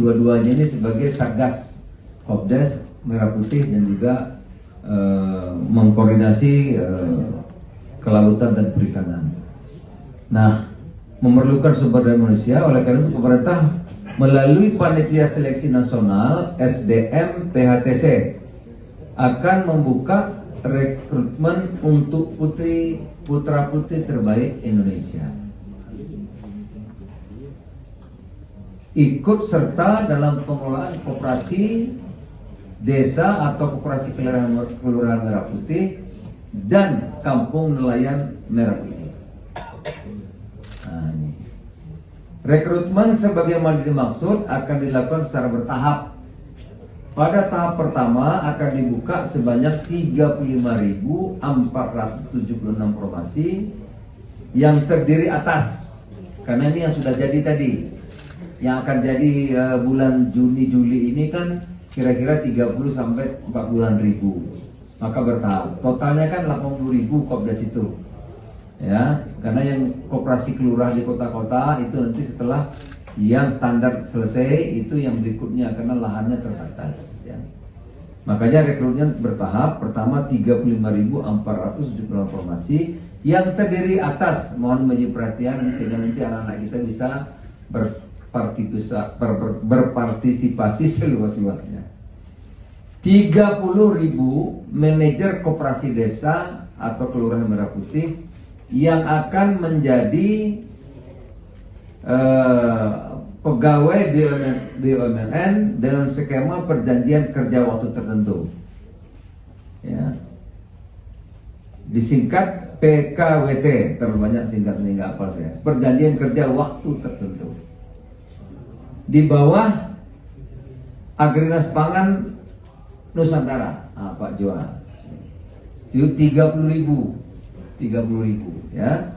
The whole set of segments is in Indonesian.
dua-duanya ini sebagai Satgas Kopdes Merah Putih dan juga mengkoordinasi kelautan dan perikanan. Nah, memerlukan sumber daya manusia, oleh karena itu pemerintah melalui Panitia Seleksi Nasional SDM PHTC akan membuka rekrutmen untuk putra-putri terbaik Indonesia. Ikut serta dalam pengelolaan koperasi desa atau koperasi kelurahan Merah Putih dan kampung nelayan Merah Putih. Nah, ini. Rekrutmen sebagaimana dimaksud akan dilakukan secara bertahap. Pada tahap pertama akan dibuka sebanyak 35.476 formasi yang terdiri atas, karena ini yang sudah jadi tadi, yang akan jadi bulan Juni-Juli ini kan kira-kira 30 sampai 40-an ribu, maka bertahap. Totalnya kan 80.000 Kopdes itu, ya, karena yang koperasi kelurahan di kota-kota itu nanti setelah yang standar selesai itu yang berikutnya karena lahannya terbatas, ya. Makanya rekrutmen bertahap. Pertama 35.476 formasi yang terdiri atas, mohon menjadi perhatian sehingga nanti anak-anak kita bisa berpartisipasi seluas-luasnya. 30.000 manajer koperasi desa atau kelurahan Merah Putih yang akan menjadi pegawai BUMN dengan skema perjanjian kerja waktu tertentu, ya, disingkat PKWT, terlalu banyak singkatnya nggak apa saya. Perjanjian kerja waktu tertentu di bawah Agrinas Pangan Nusantara, Pak Joa. Itu 30.000, ya.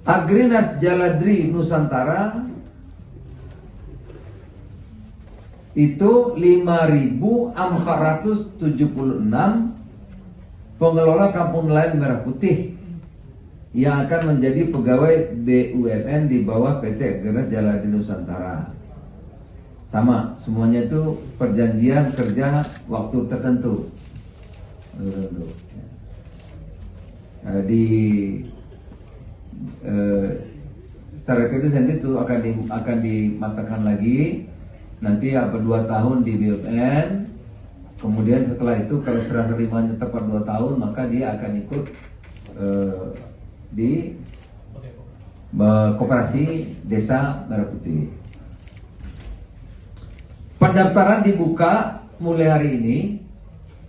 Agrinas Jaladri Nusantara itu 5.476 pengelola kampung nelayan Merah Putih yang akan menjadi pegawai BUMN di bawah PT Agrinas Jaladri Nusantara. Sama, semuanya itu perjanjian kerja waktu tertentu. Secara itu nanti itu akan dimatangkan lagi nanti 2 tahun di BUMN, kemudian setelah itu kalau serah terimanya tepat 2 tahun maka dia akan ikut di koperasi desa Merah Putih. Pendaftaran dibuka mulai hari ini,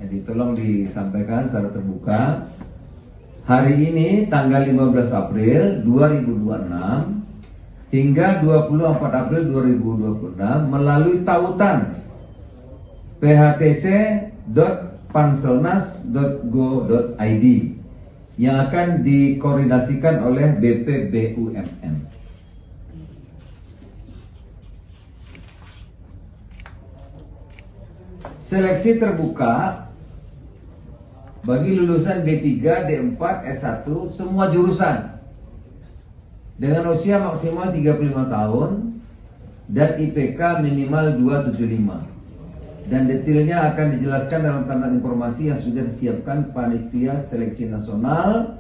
jadi tolong disampaikan secara terbuka. Hari ini tanggal 15 April 2026 hingga 24 April 2026 melalui tautan phtc.panselnas.go.id yang akan dikoordinasikan oleh BPBUMN. Seleksi terbuka bagi lulusan D3, D4, S1 semua jurusan dengan usia maksimal 35 tahun dan IPK minimal 275. Dan detailnya akan dijelaskan dalam tanda informasi yang sudah disiapkan Panitia Seleksi Nasional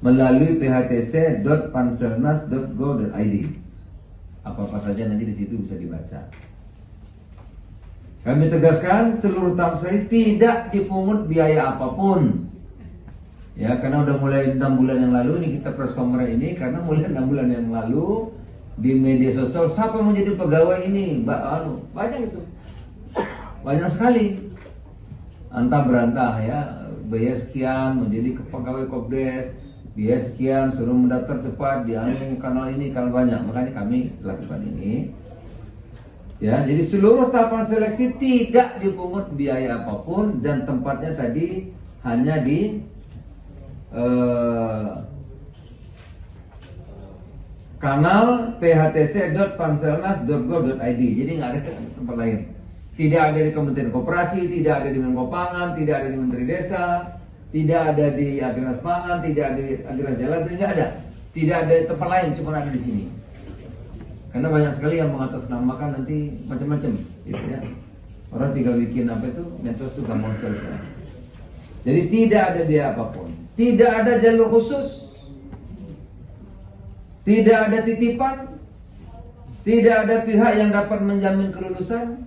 melalui phtc.panselnas.go.id. Apa-apa saja nanti di situ bisa dibaca. Kami tegaskan seluruh tahap seleksi tidak dipungut biaya apapun. Ya, karena udah mulai 6 bulan yang lalu ini kita press conference ini, karena mulai 6 bulan yang lalu di media sosial siapa yang menjadi pegawai ini, banyak itu. Banyak sekali. Antah berantah ya, biaya sekian menjadi pegawai Kopdes, biaya sekian suruh mendaftar cepat di kanal ini, kanal banyak. Makanya kami lakukan ini. Ya, jadi seluruh tahapan seleksi tidak dipungut biaya apapun dan tempatnya tadi hanya di kanal phtc.panselnas.go.id. Jadi nggak ada tempat lain. Tidak ada di Kementerian Koperasi, tidak ada di Menko Pangan, tidak ada di Menteri Desa, tidak ada di Agrinas Pangan, tidak ada di Agrinas Jaladri, nggak ada. Tidak ada tempat lain, cuma ada di sini. Karena banyak sekali yang mengatasnamakan nanti macam-macam, gitu ya. Orang tinggal bikin apa itu, medsos itu gampang sekali. Jadi tidak ada biaya apapun, tidak ada jalur khusus, tidak ada titipan, tidak ada pihak yang dapat menjamin kelulusan.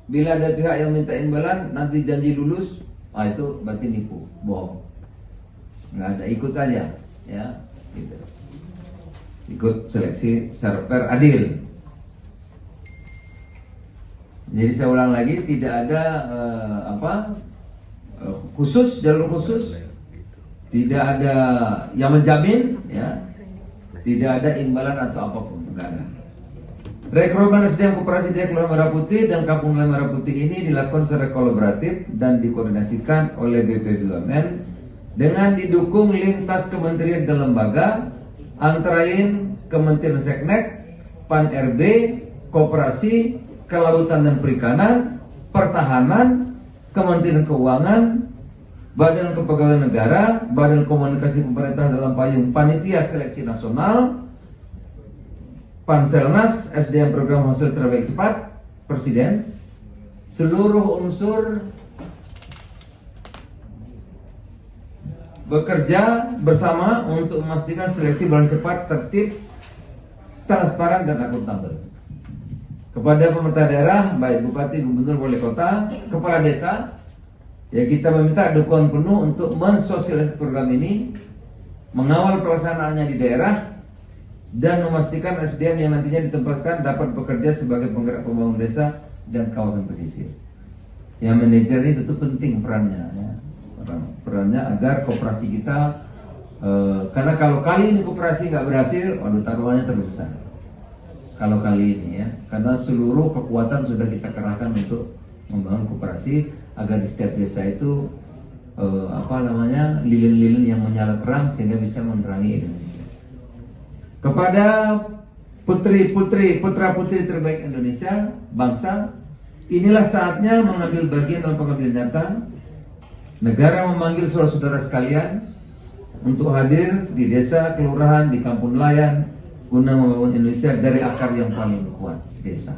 Bila ada pihak yang minta imbalan, nanti janji lulus, itu berarti nipu, bohong. Nggak ada, ikut aja, ya, gitu. Ikut seleksi secara adil. Jadi saya ulang lagi, tidak ada khusus, jalur khusus, tidak ada yang menjamin, ya, tidak ada imbalan atau apapun, nggak ada. Rekrutmen SDM Koperasi Dayak Kelurahan Merah Putih dan Kampung Nelayan Merah Putih ini dilakukan secara kolaboratif dan dikoordinasikan oleh BPBUMN dengan didukung lintas kementerian dan lembaga, antara lain Kementerian Seknek, Pan-RB, Koperasi, Kelautan dan Perikanan, Pertahanan, Kementerian Keuangan, Badan Kepegawaian Negara, Badan Komunikasi Pemerintah dalam payung Panitia Seleksi Nasional, Panselnas, SDM Program Hasil Terbaik Cepat, Presiden, seluruh unsur bekerja bersama untuk memastikan seleksi berjalan cepat, tertib, transparan dan akuntabel. Kepada pemerintah daerah, baik bupati, gubernur, wali kota, kepala desa, ya kita meminta dukungan penuh untuk mensosialisasi program ini, mengawal pelaksanaannya di daerah, dan memastikan SDM yang nantinya ditempatkan dapat bekerja sebagai penggerak pembangunan desa dan kawasan pesisir. Yang manajer ini tentu penting perannya, ya. Perannya agar koperasi kita, karena kalau kali ini koperasi nggak berhasil, waduh taruhannya terlalu besar. Kalau kali ini, ya, karena seluruh kekuatan sudah kita kerahkan untuk membangun koperasi agar di setiap desa itu lilin-lilin yang menyala terang sehingga bisa menerangi Indonesia. Kepada putra-putri terbaik Indonesia, bangsa, inilah saatnya mengambil bagian dalam pengambilan nyata. Negara memanggil saudara-saudara sekalian untuk hadir di desa, kelurahan, di kampung nelayan guna membangun Indonesia dari akar yang paling kuat, desa.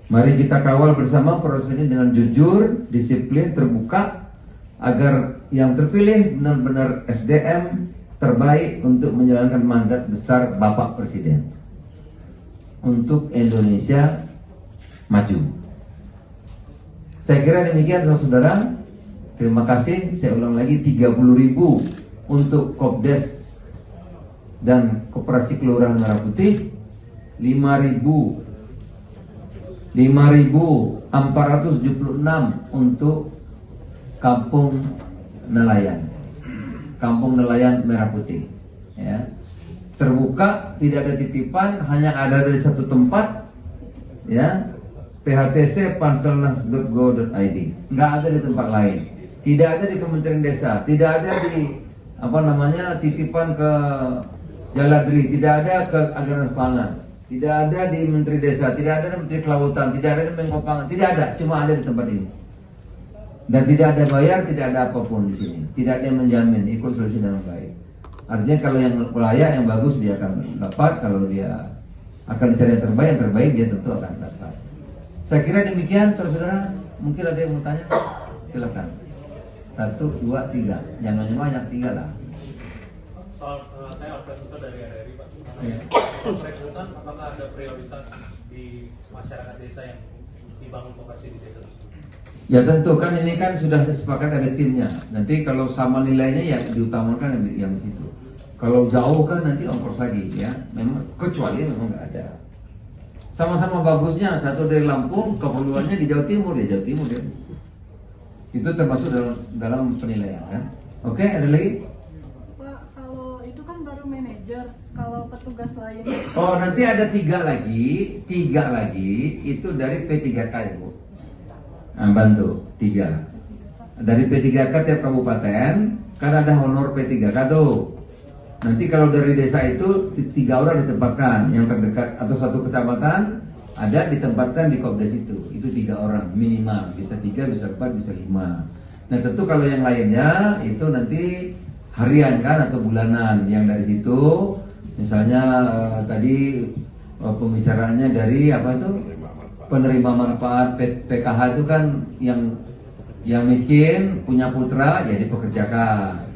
Mari kita kawal bersama proses ini dengan jujur, disiplin, terbuka, agar yang terpilih benar-benar SDM terbaik untuk menjalankan mandat besar Bapak Presiden untuk Indonesia maju. Saya kira demikian saudara-saudara. Terima kasih. Saya ulang lagi, 30.000 untuk Kopdes dan Koperasi Kelurahan Merah Putih, 5.476 untuk Kampung Nelayan, Kampung Nelayan Merah Putih, ya. Terbuka, tidak ada titipan, hanya ada dari satu tempat, ya. PHTC panselnas.go.id, nggak ada di tempat lain, tidak ada di Kementerian Desa, tidak ada di titipan ke Jaladri, tidak ada ke Agraris Pangan, tidak ada di Menteri Desa, tidak ada di Menteri Kelautan, tidak ada di Menko Pangan, tidak ada, cuma ada di tempat ini. Dan tidak ada bayar, tidak ada apapun di sini. Tidak ada yang menjamin ikut seleksi dengan baik. Artinya kalau yang layak, yang bagus dia akan dapat. Kalau dia akan dicari yang terbaik dia tentu akan dapat. Saya kira demikian, saudara-saudara. Mungkin ada yang mau tanya? Silakan. 1, 2, 3. Jangan banyak, 3 lah. Soal saya Alfred Suto dari RRI, Pak. Rekrutan, apakah ada prioritas di masyarakat desa yang dibangun koperasi di desa tersebut? Ya tentu, kan ini kan sudah sepakat ada timnya. Nanti kalau sama nilainya ya diutamakan yang di situ. Kalau jauh kan nanti ongkos lagi, ya. Memang kecuali memang nggak ada. Sama-sama bagusnya, satu dari Lampung, keperluannya di Jawa Timur ya Jawa Timur ya. Itu termasuk dalam penilaian kan. Oke, ada lagi? Pak, kalau itu kan baru manajer, kalau petugas lain. Oh, nanti ada 3 lagi itu dari P3K ya Bu. Nah, bantu 3 dari P3K tiap kabupaten kan ada honor P3K tuh. Nanti kalau dari desa itu 3 orang ditempatkan, yang terdekat atau satu kecamatan ada ditempatkan di Kopdes itu 3 orang minimal, bisa 3, bisa 4, bisa 5. Nah tentu kalau yang lainnya itu nanti harian kan atau bulanan, yang dari situ Misalnya tadi pembicaraannya dari apa itu penerima manfaat PKH itu kan yang miskin punya putra jadi pekerjakan.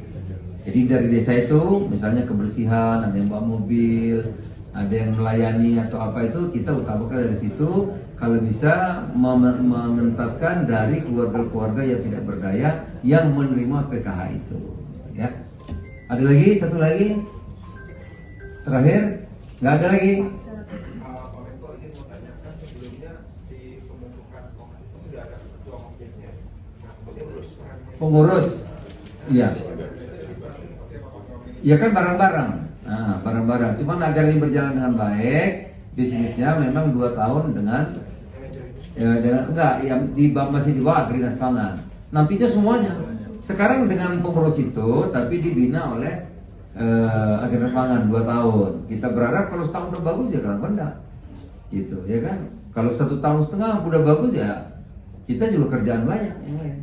Jadi dari desa itu misalnya kebersihan, ada yang bawa mobil, ada yang melayani atau apa itu kita utamakan dari situ. Kalau bisa mementaskan dari keluarga-keluarga yang tidak berdaya yang menerima PKH itu. Ya. Ada lagi satu lagi terakhir nggak ada lagi. Pak Menko izin mau tanyakan sebelumnya di pembentukan kongres itu sudah ada ketua kongresnya. Nah, Pengurus, iya. Ya kan bareng-bareng. Nah, bareng-bareng. Cuman agar ini berjalan dengan baik, bisnisnya memang 2 tahun dengan enggak, yang masih di bawah Agrinas Pangan. Nantinya semuanya. Sekarang dengan pengurus itu, tapi dibina oleh Agrinas Pangan 2 tahun. Kita berharap kalau setahun udah bagus ya kenapa enggak? Gitu, ya kan? Kalau 1,5 tahun udah bagus ya kita juga kerjaan banyak yang lain.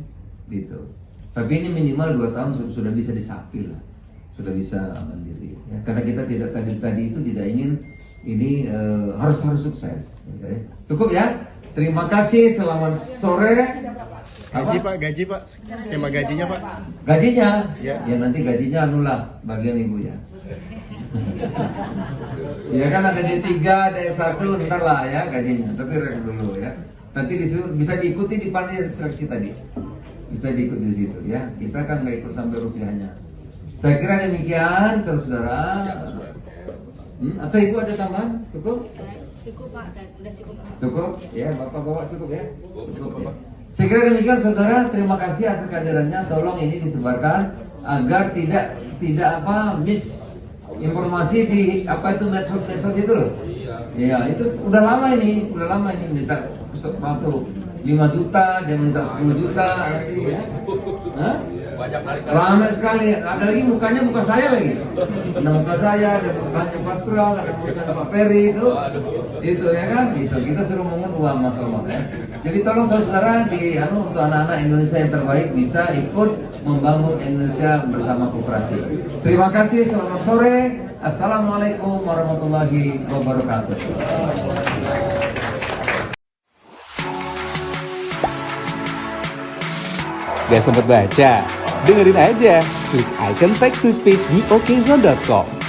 Gitu. Tapi ini minimal 2 tahun sudah bisa disapi lah. Sudah bisa mandiri ya, karena kita tidak tadi itu tidak ingin ini harus sukses ya. Cukup ya, terima kasih, selamat sore. Gaji Pak, skema gajinya Pak. Gajinya Ya. ya nanti gajinya anulah bagian ibu ya. Ya kan ada D3, D1 ntar lah ya gajinya, tapi rek dulu ya. Nanti bisa diikuti di panitia seleksi tadi, bisa diikuti di situ ya. Kita kan nggak ikut sampai rupiahnya. Saya kira demikian, saudara-saudara. Atau ibu ada tambahan? Cukup? Cukup Pak, udah cukup Pak. Cukup? Ya, bapak-bapak cukup ya? Cukup ya. Saya kira demikian, saudara. Terima kasih atas kehadirannya. Tolong ini disebarkan agar tidak informasi di apa itu medsos itu loh. Iya, itu udah lama ini minta waktu 5 juta, dia minta 10 juta nanti ya. Hah? Lama sekali. Ada lagi mukanya muka saya lagi. Ada muka saya, ada mukanya Pak Stral, ada mukanya Pak Peri itu ya kan? Itu kita suruh mengut uang masalah ya. Jadi tolong saudara untuk anak-anak Indonesia yang terbaik bisa ikut membangun Indonesia bersama koperasi. Terima kasih, selamat sore. Assalamualaikum warahmatullahi wabarakatuh. Gak sempet baca? Dengerin aja, klik icon text to speech di okezone.com.